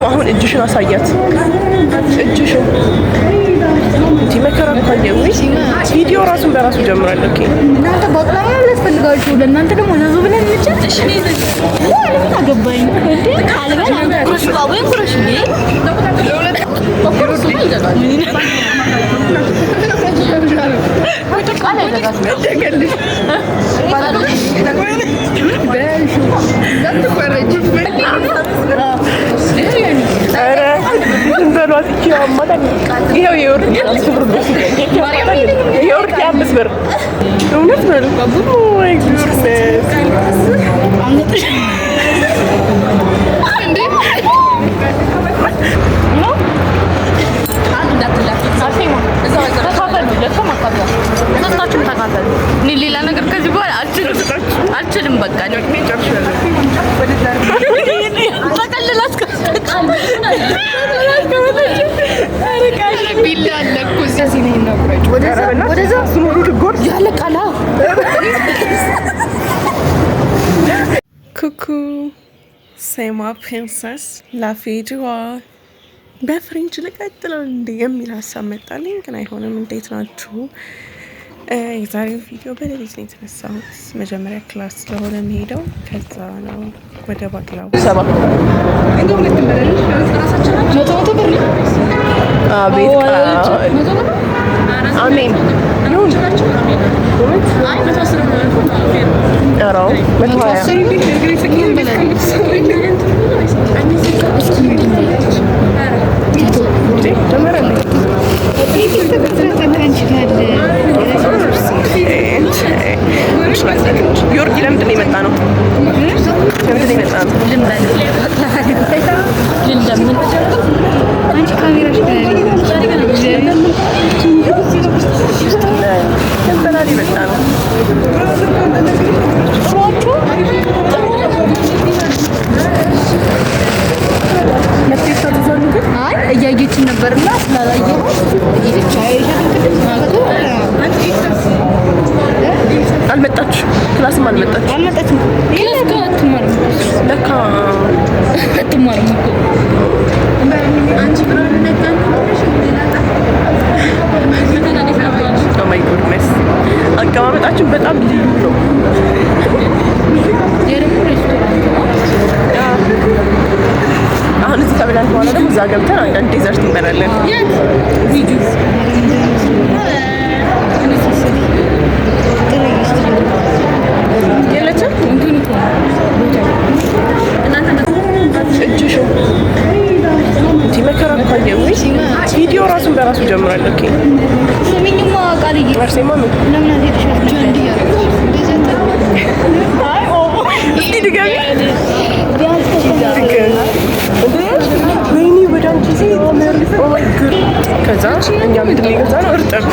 አሁን እጅሽን አሳያት። እጅሽን እንጂ መከራ ካየው ቪዲዮ ራሱን በራሱ ጀምራል። ኦኬ እናንተ ባጥላማ ለፈልጋችሁ ለእናንተ ደግሞ ዘዙ ብለን እንጨት እሺ ነው አገባኝ እንዴ ካልበላ ኩሩሽ ባቡን ኩሩሽ እንዴ ኩሩሽ ይላል ቃል አይደጋስ ደገልሽ ይሄው የወርቅ 5 ብር እውነት በሉ ባቡ ወይ ሌላ ነገር ከዚህ በኋላ አልችልም። በቃ ኩኩ ሴማ ፕሪንሰስ ላፌጅዋ በፍሬንች ልቀጥለው እንደ የሚል ሀሳብ መጣልኝ፣ ግን አይሆንም። እንዴት ናችሁ? የዛሬው ቪዲዮ በሌሊት ነው የተነሳሁት። መጀመሪያ ክላስ ስለሆነ የሚሄደው ከዛ ነው ወደ ባቅላው ሰባ ቤት አሜን ይሁን ራው ዮርዲ ለምንድን ነው የመጣ ነው? ለምንድን ነው የመጣ ነው? ልንደምን አንቺ ካሜራሽ ለምንድን የመጣ ነው? እያየችን ነበርና ስላላየሁ አልመጣችም። ክላስም አልመጣችም። ለካ አትማርም እኮ አንቺ ማይ ጉድነስ አቀማመጣችን በጣም ልዩ ነው። አሁን እዚህ ከብላን በኋላ ደግሞ እዛ ገብተን አንዳንድ ዴዘርት እንበላለን። የለችም እጅሽን እንጂ መከራ ካየው ቪዲዮ ራሱን በራሱ ጀምራል። ኦኬ ስሚኝማ ቃልዬ አርሴማ ምን ለምን አትሄድሽ? እስቲ ድገሚ ወይኔ ወደ አንቺ ከዛ እኛ ምንድን ነው የገዛነው? እርጥብ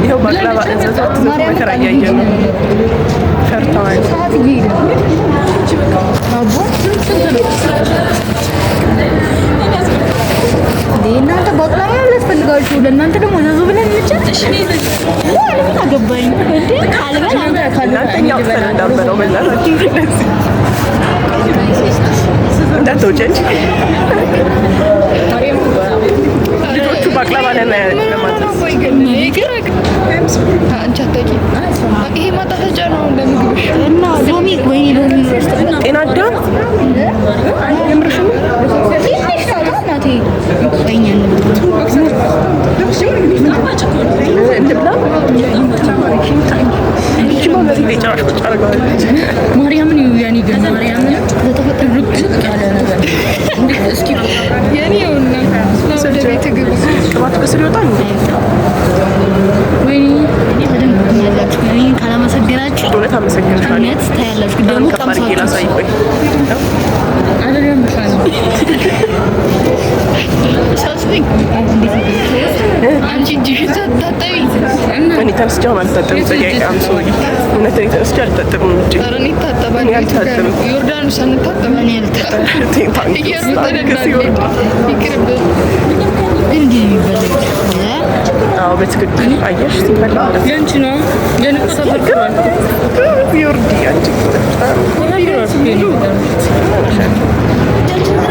ይኸው ባቅላባ እንዘዛት መከራ እያየ ነው። ፈርተዋል። እናንተ ባቅላባ ለፈልጋችሁ ለእናንተ ደግሞ ዘዙ ብለን እንጨት እሺ ነው አገባኝ እንዴ ካልበላ እናንተኛው ፈል እንዳበረው በላችሁ እንዳትወጪ ልጆቹ ባቅላባ ለማዘዝ ይሄ ማጣፈጫ ነው ለምግብሽ እና ሎሚ ወይኔ ሎሚ ጤና አዳም የምርሽ ነው እናቴ ወይኔ ማርያምን ያኔ ግን ማርያምን ለተፈጠረ ርቅ ያለ ነገር እስኪ ያኔ እና ወደ ቤት ግቡ ቅባት በስል ይወጣል። ወይኔ በደንብ ያላችሁ እኔን ካላመሰገናችሁ እውነት አመሰግናለሁ። እውነት ታያላችሁ። ደግሞ ቀምሳችሁ ላሳይቆይ አይደለም ሳስበኝ አንቺ እጅሽን ሳታጠቢ እኔ ተነስቼ አሁን አልታጠብም። በየቀኑ ሰው እውነት እኔ ተነስቼ አልታጠብም እንጂ ኧረ እኔ እታጠባለሁ። አልታጠብም። ዮርዳኖስ አንታጠብም። እኔ አልታጠብም። ይቅርብህ እንዲህ የሚበላው አዎ በትክክል አየሽ ሲበላ ያንቺ ነው የነቁ ተፈርቷል። ዮርዲ አንቺ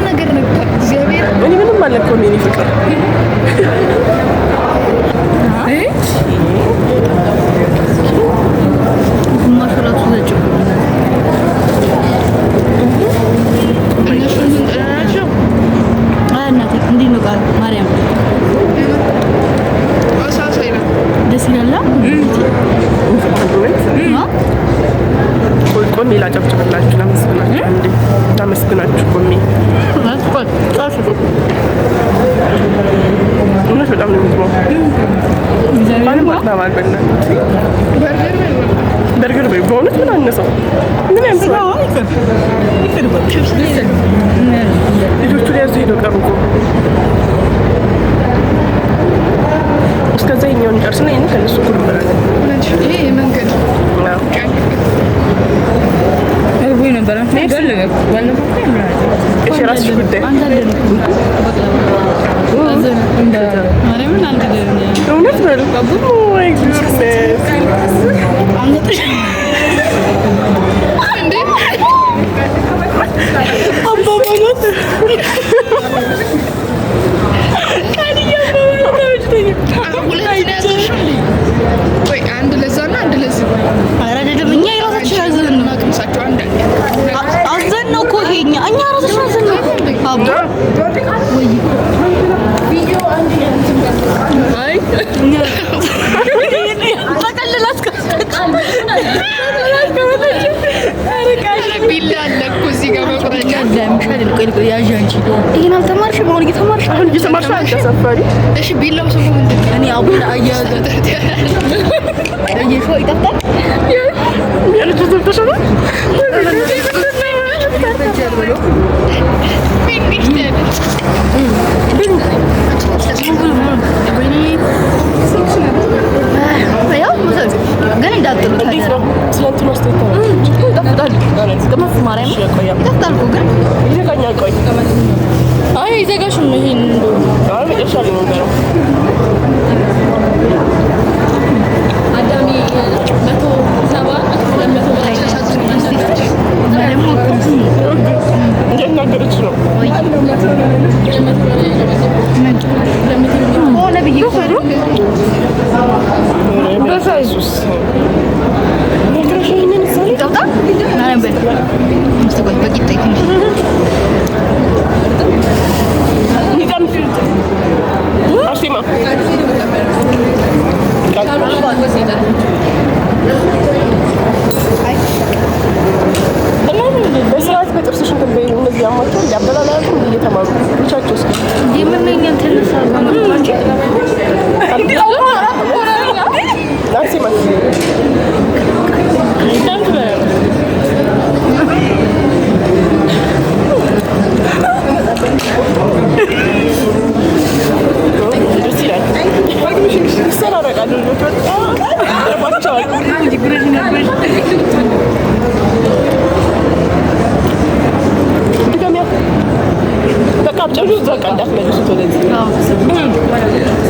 ነገር ነበር ትችላለህ እኮ የእኔ ፍቅር። ቆሜ ላጨብጭብላችሁ፣ ላመስግናችሁ። እንዴ ላመስግናችሁ ቆሜ። እውነት በጣም ነው የሚጥመው። ማቅረባል በእናትህ በርገር በይ። በእውነት ምን አነሰው? ምን ያንሰዋል? ልጆቹ ሊያዙ ሄደው ቀሩ እኮ። እስከዛ የኛውን ጨርስና ይህን ከነሱ እኩል እንበላለን። ይሄ መንገድ የራስሽ ጉዳይ። እውነት በሉ አንድ ለዛና አንድ ለዚህ እኛ የራሳችን አዘን ነው አዘን ነው እኮ ይሄኛ እኛ ራሳችን አዘን ነው። አቦ ወይ ቪዲዮ አንድ አይ ተቀልላስከ ቢላ አለ እኮ እዚህ ጋር መቁረጫ ለምሻል ልቆይ ያዥ አንቺ ይሄን አልተማርሽም? አሁን እየተማርሽ አልተሰፈሪ። እሺ ቢላው ሰው ምንድን ነው? እኔ አቡና አያዘ እየሾ ይጣጣል ያለች ተብተሽ ነው ግን እንዳጥሉ ስለንቱ ነው ስተታ ይጣፍጣል። ደማስ ማርያም ይጣፍጣል እኮ ግን ይዘጋኛል። ቆይ አይ ይዘጋሽም ይሄን እንደው አይ መጨረሻ ላይ ነው ገረው አዳሚ 170 እንደናገረች ነው ሆነ ብዬ በሳይሱስ ነግረሽኝን ሰሪ ጣጣ ናንበል ምስተቆይ በቂት ትንሽ ንቃም ፍልጥ አሽማ በስርዓት በጥርስሽ እንትን በይ። እነዚህ አሟቸው እንዲያበላላሉ እየተማሩ ብቻቸው እስኪ የምንኛም ትንሳ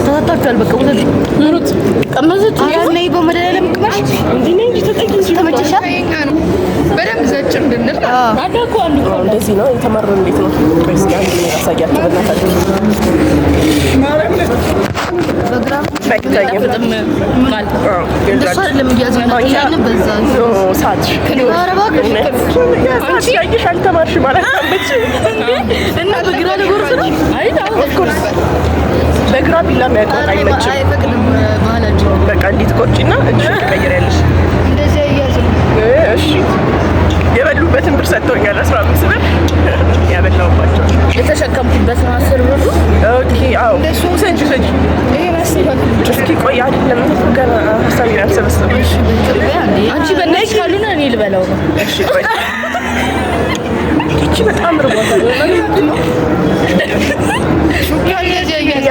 ተሰጣችኋል። በቃ ወደዚህ ምሩት ቀመዙት ያኔ በመደለም ቅመሽ እንዴ ነኝ ተጠቂኝ ተመቸሻ በደንብ ዘጭ እንድንል አዳኮ አንዱ እንደዚህ ነው የተመረው። እንዴት ነው ወይስ ጋር ያሳያችሁ? በእናታችሁ በግራም ባይታየም በጣም ማል እንደሷ ለምያዝ ነው ያን በዛ ሳት አንቺ ያይሽ አልተማርሽ ማለት አለች እና በግራ ለጎርስ ነው አይዳ ኦፍኮርስ በግራ ቢላ ማያቆጣ አይመችም። አይፈቅድም ባህላችን። በቃ እንዴት ቆርጪና እጅ ትቀይሪያለሽ። እንደዚህ ያያዝ ነው። እሺ የበሉበትን ብር ሰጥተውኛል 15 ብር ያበላውባቸው የተሸከምኩበት ነው 10 ብር። ኦኬ አዎ እንደሱ ሰንጂ ይሄ ማስይባል እስኪ ቆይ አይደለም ገና ሀሳቤን አልሰበሰብኩም። እሺ አንቺ በእናትሽ ካሉና እኔ ልበላው ነው። እሺ ቆይ እቺ በጣም ርቦታል ነው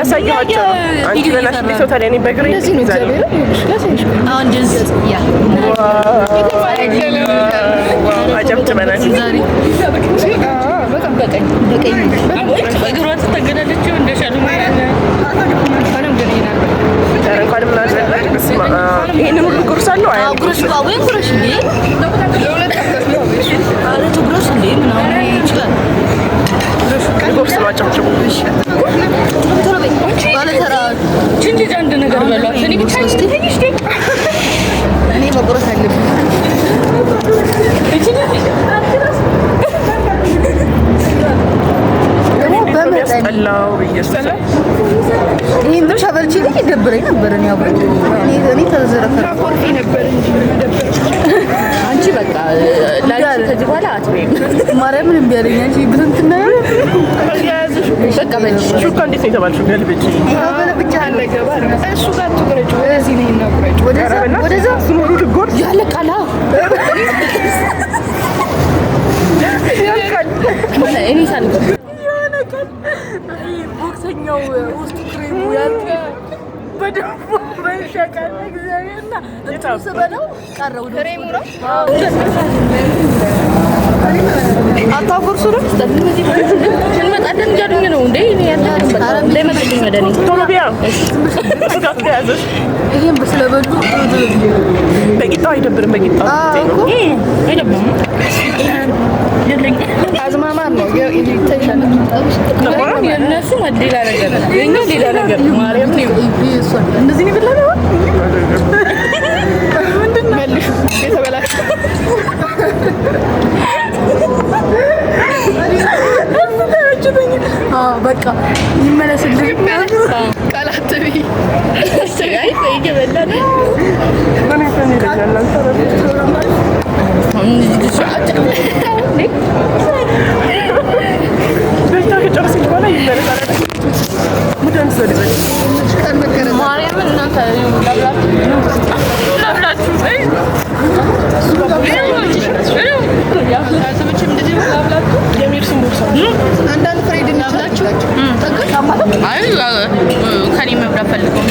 ያሳያቸው አንቺ ለናሽ ቢሶ ታዲያ እኔ በግሬ እንደዚህ ነው ዛሬ አሁን እንደዚህ ያ አጨብጭበናል ዛሬ በጣም በቀኝ በግሯ ተገዳለች እንደሻሉ አለም ግን ይላል እንኳን ምን አዘላች በስማ ይሄንን ሁሉ ጉርሳለሁ አይ ጉርስ ነው ወይ ጉርስ እንዴ ለሁለት አረ ጉርስ እንዴ ምናምን ይችላል ጉርስ ማጨው ናቸው። አንድ ነገር በሏት። እኔ መቁረጥ አለብኝ። ይሄን ብቻ በልቼ ይደብረኝ ነበር። እኔ ተዘረከርኩ ነበር እንጂ አንቺ በቃ ላንቺ ከዚህ በኋላ አትበይም። ማርያምን እምቢ አለኝ። አንቺ ብትንትና በቃ በልሽ ሹካ እንዴት ነው የተባልሽው? ገልብጭ ብቻ አለገባ እሱ ጋር ትቆረጭ ወደዚህ ነው እናቆረጭ ወደዛ ስኖሩ ልጎር ያለቃላ ያለቃል ማለት እኔ ሳልገባ ቦክሰኛው ውስጥ ክሬሙ ያልከ በደንብ በሸቀለ እግዚአብሔርና እጥብስ በለው ቀረው ክሬሙ ነው። አታጎርሱ ነው ስለዚህ እንመጣለን እያሉኝ ነው እንዴ? እኔ ያለው ለመሰለኝ መደኔ ቶሎ ቢያ ስጋት ያዘሽ። ይሄን በስለበሉ በቂጣው አይደብርም። በቂጣው አይደብርም። አዝማማር ነው ይተሻል። የእነሱ ሌላ ነገር የኛ ሌላ ነገር ማርያም ነው። እንደዚህ ነው ብለህ ነው ምንድነው መልሹ የተበላሽ በቃ ይመለስልኝ ቃላት ቢ አይ ይገበላ ነው ማን ይፈነዳል ከኔ መብራት ፈልገው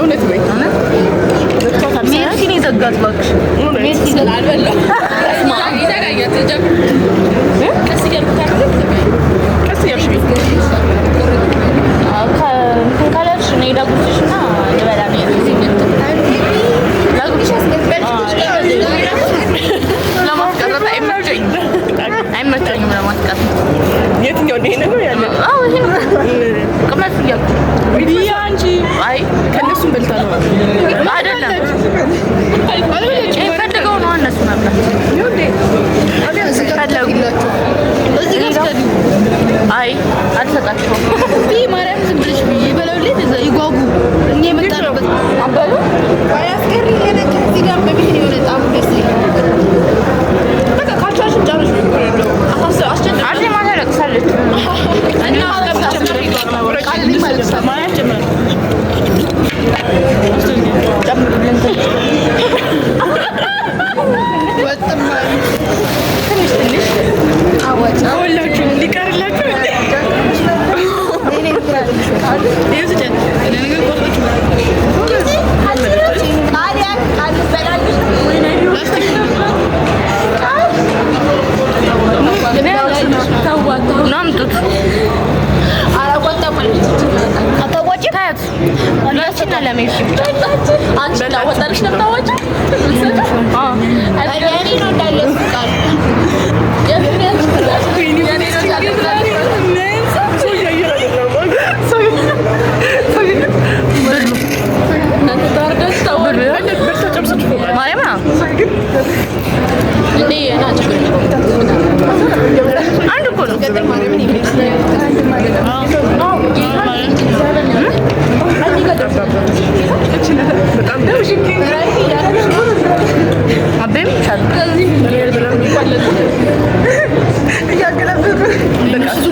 እውነት ወይ ሜርሲን የዘጋት እባክሽ ሜርሲ አልበላም ቀስ እያልሽ ካላልሽ እኔ ላጉርስሽና ልበላ ነው ለማስቀረት አይመቸኝም ለማስቀረት የትኛው ይሄን ነው ያለ? አዎ ይሄን ቅመስ እያልኩ ቪዲዮ አንቺ አይ ከነሱም በልታ ነው አይደለም የፈለገው ነው እነሱ መብላት አይ አልሰጣቸውም ማርያም ዝም ብለሽ ይበላውልኝ እዛ ይጓጉ እኔ የመጣንበት አባሉ አያስቀሪ የነገር እዚህ ጋር በሚል የሆነ ጣሙ ደስ ይላል በቃ ካቻሽ ጫርሽ ነው አስቸጋሪ ማለት ለቅሳለች እና አስቀምጣለሁ ቃልኝ ማለት ሰማያ ጀመረ ጨምሩልን ወጥማ ትንሽ አዋጭ አወላችሁ ሊቀርላችሁ እኔ ፍራድ ይዘጨት ለነገ ቆርጦች ታዲያ ቃል በላልሽ ናምጡት አላቆጣም አታዋጭ ታያት ለስና ለሜሽ አንቺ ታወጣልሽ ነው ታዋጭ ያኔ ነው እንዳለ ቃል ያኔ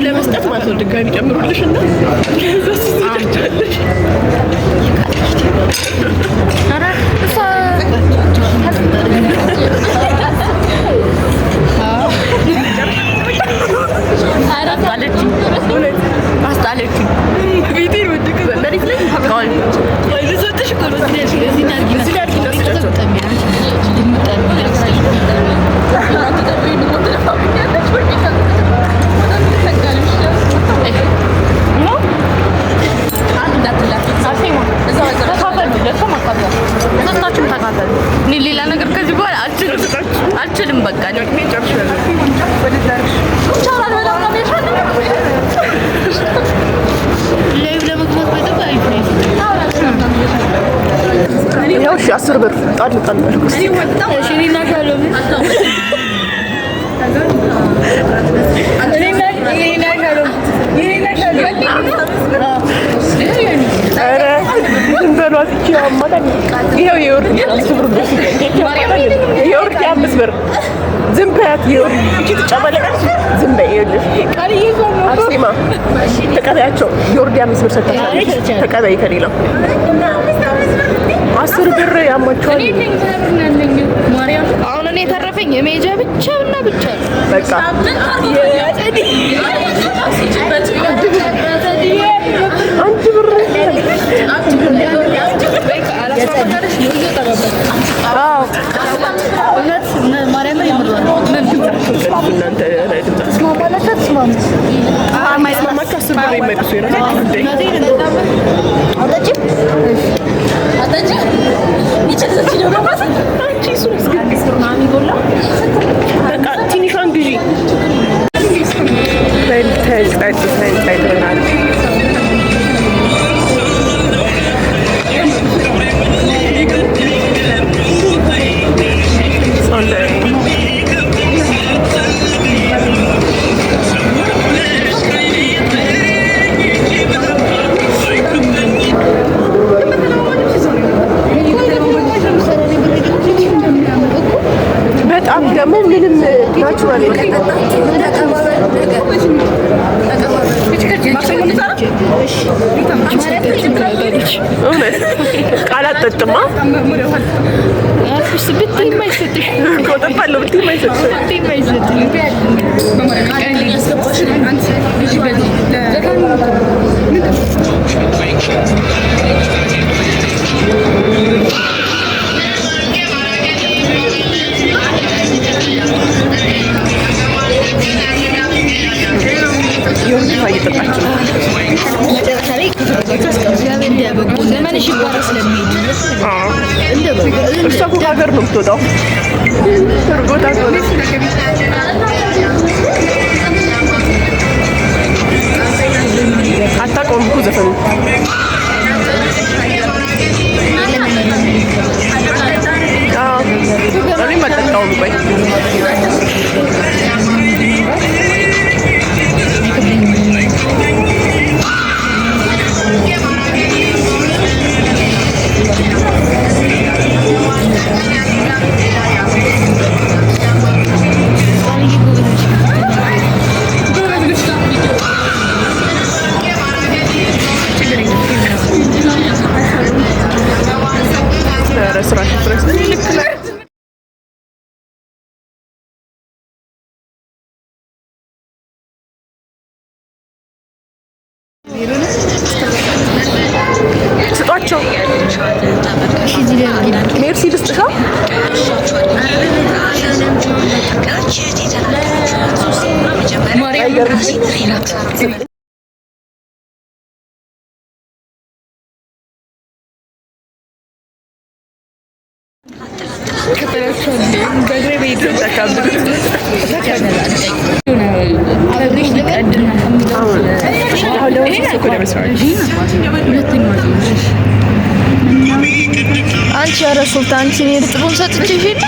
ለመስጠት ማለት ነው ድጋሚ ጨምሩልሽና ሌላ ነገር ከዚህ በኋላ አልችልም በቃ ያው 10 ብር ጣል ጣል መልኩስ እሺ እኔና ካለው የወርቅ ብር ዝም በያት ትጨመለቀች ዝም በይ አርሴማ ተቀበያቸው የወርቅ 5 ብር ሰጥታለች ተቀበይ ከሌላው 10 ብር ያማቸዋል አሁን እኔ ተረፈኝ የሜጃ ብቻና ብቻ በቃ አንቺ ብር ትንሿን ግዢ በጣም ደግሞ ምንም ናቹራል ቃላት ጠጥማ እሷ እኮ ሀገር ነው የምትወጣው። ርጎታ አታውቀውም እኮ ዘፈኑ። እኔም አልጠጣውም። ቆይ ስጧቸው። ሜርሲ ልስጥሻ። አንቺ ኧረ ሶፍት አንቺ እኔ እርጥቡን ሰጥቼሽ የለ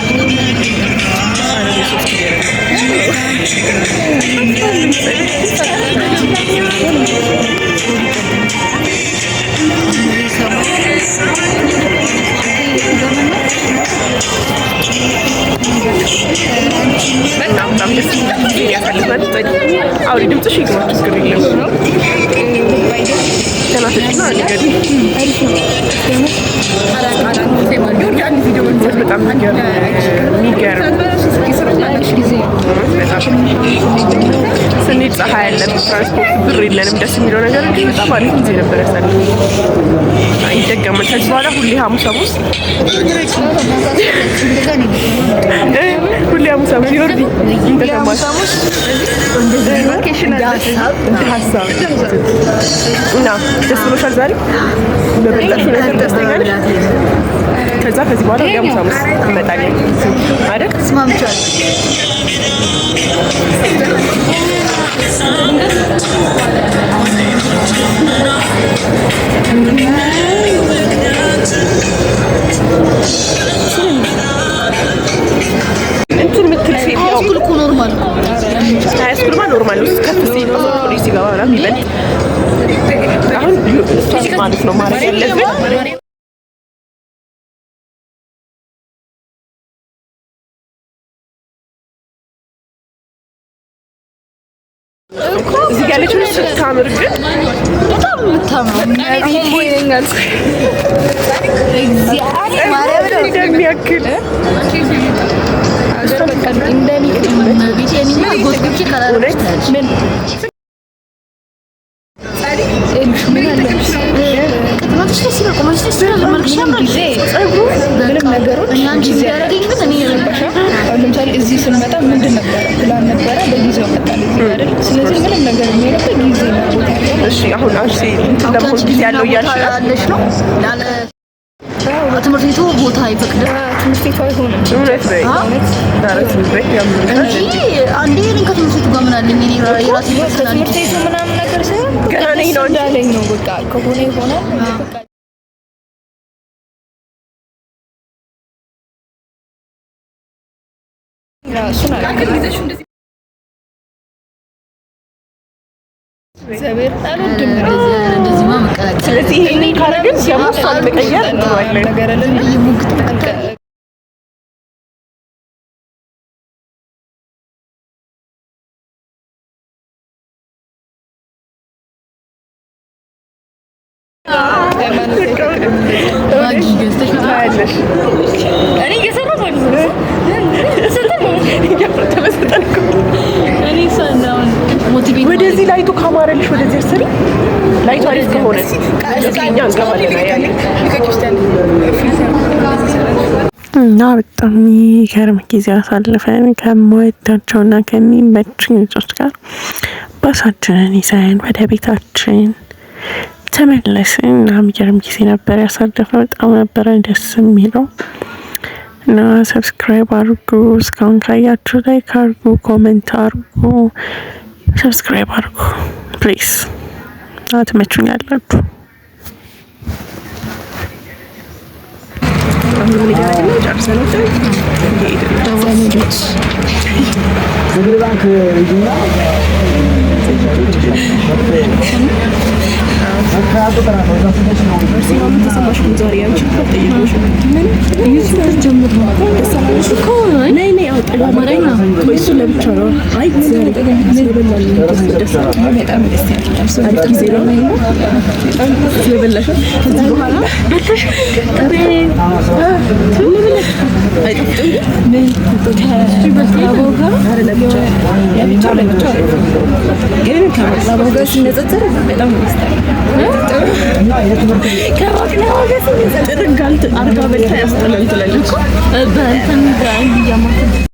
በጣም ደስ የሚል ያሳልፋል። አውሪ ድምፅሽ ይገባል። ችግር የለም። ተናፍሽና ንገሪ። በጣም የሚገርም ስንሄድ ፀሐይ ያለብን ትራንስፖርት ብር የለንም። ደስ የሚለው ነገር እንጂ በጣም አሪፍ ጊዜ ነበር ያሳልፍ። ይደገማል ከዚህ በኋላ ሁሌ ሐሙስ ሁሌ ሐሙስ ይወርድ እንደተማሽ ሀሳብ እና ደስ ብሎሻል ዛሬ በበላሽ ነገር ደስተኛ ነሽ? ከዛ ከዚህ በኋላ ሁሌ ሐሙስ እንመጣለን አይደል? ተስማምቻለሁ። እንትን የምትል ሴት ነው። ሃይስኩል እኮ ኖርማል ነው። ሃይስኩልማ ኖርማል ነው። ከፍ ሲል ነው ፖሊስ ሲገባ ምናምን ይበልጥ። አሁን እሷን ማለት ነው ማድረግ ያለብን እዚህ ያለችው ስታምር ግን በጣም የምታምረው እንደሚያክል ለምሳሌ እዚህ ስንመጣ ምንድን ነበረ ፕላን ነበረ፣ በጊዜው መጣን አይደል? ስለዚህ ምንም ነገር የሚሄድበት ጊዜ ነው። እሺ አሁን አንቺ ለምን ጊዜ ያለው እያልሽ ነው? ትምህርት ቤቱ ቦታ አይፈቅድም። ትምህርት ቤቱ አይሆንም። እውነት ነው። እንጂ አንዴ እኔ ከትምህርት ቤቱ ጋር ምን አለኝ? እኔ የራሴ ትምህርት ቤቱ ምናምን ነገር ሳይሆን ገና ነኝ ነው እንዳለኝ ነው። በቃ ከሆነ ይሆናል። ስለዚህ ይሄንን ካረግን ደግሞ እሷን መቀየር እንችላለን። ወደዚህ ላይቱ ካማረልሽ ወደዚህ አስሪ። ላይቱ አሪፍ ከሆነ እኛ እንገባለን እና በጣም የሚገርም ጊዜ አሳልፈን ከምወዳቸውና ከሚመቹኝ ልጆች ጋር ባሳችንን ይዘን ወደ ቤታችን ተመለስን እና የሚገርም ጊዜ ነበር ያሳለፍነው። በጣም ነበረ ደስ የሚለው። እና ሰብስክራይብ አድርጉ። እስካሁን ካያችሁ ላይክ አድርጉ፣ ኮሜንት አድርጉ፣ ሰብስክራይብ አድርጉ ፕሊዝ። ትመቹኛላችሁ።